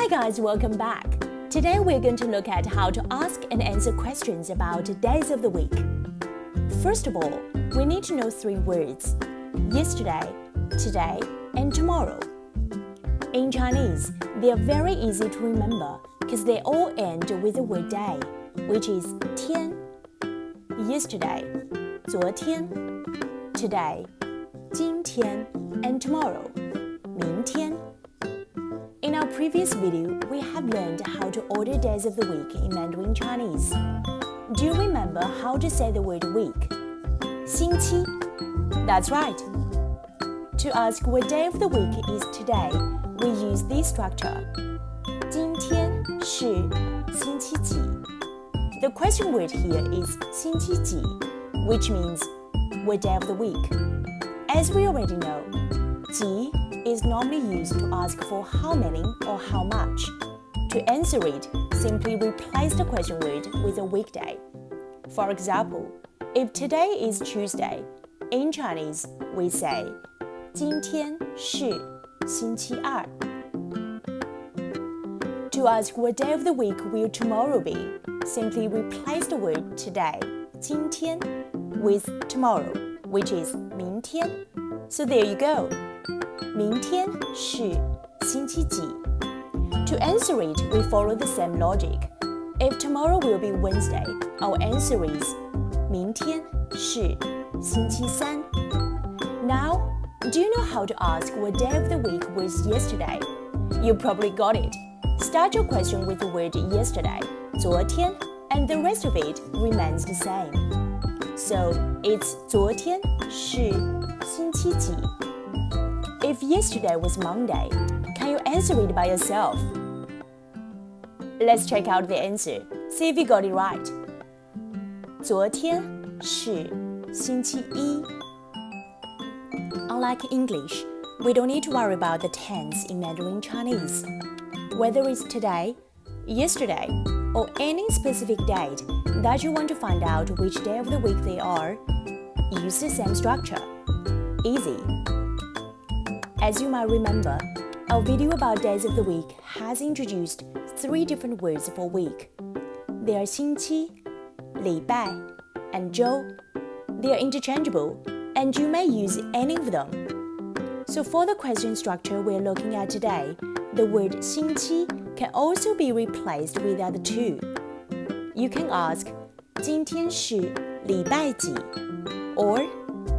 Hi guys, welcome back. Today we're going to look at how to ask and answer questions about days of the week. First of all, we need to know three words: yesterday, today, and tomorrow. In Chinese, they are very easy to remember because they all end with the word day, which is 天 yesterday, 昨天 today, 今天 and tomorrow, 明天 In our previous video, we have learned how to order days of the week in Mandarin Chinese. Do you remember how to say the word week? 星期 That's right. To ask what day of the week is today, we use this structure. 今天是星期几 The question word here is 星期几 which means what day of the week. As we already know, 几 is normally used to ask for how many or how much. To answer it, simply replace the question word with a weekday. For example, if today is Tuesday, in Chinese we say 今天是星期二 To ask what day of the week will tomorrow be, simply replace the word today, 今天 with tomorrow, which is 明天 So there you go. 明天是星期几 To answer it, we follow the same logic. If tomorrow will be Wednesday, our answer is 明天是星期三 Now, do you know how to ask what day of the week was yesterday? You probably got it. Start your question with the word yesterday, 昨天, and the rest of it remains the same. So, it's 昨天是星期几 If yesterday was Monday, can you answer it by yourself? Let's check out the answer. See if you got it right. 昨天是星期一 Unlike English, we don't need to worry about the tense in Mandarin Chinese. Whether it's today, yesterday, or any specific date that you want to find out which day of the week they are, use the same structure. Easy. As you might remember, our video about days of the week has introduced three different words for week. They are 星期, 礼拜, and 周. They are interchangeable, and you may use any of them. So for the question structure we're looking at today, the word 星期 can also be replaced with the other two. You can ask 今天是礼拜几 or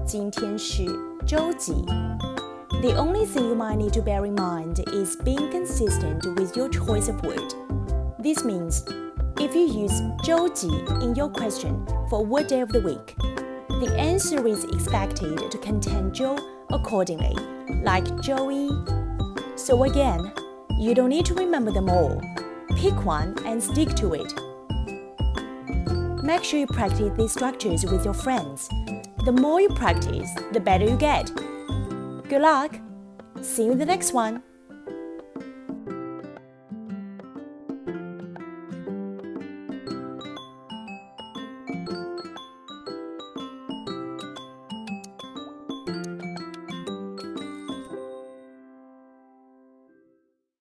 今天是周几 The only thing you might need to bear in mind is being consistent with your choice of word. This means if you use 周几 in your question for what day of the week, the answer is expected to contain 周 accordingly, like 周一 So again, you don't need to remember them all. Pick one and stick to it. Make sure you practice these structures with your friends. The more you practice, the better you get. Good luck! See you in the next one!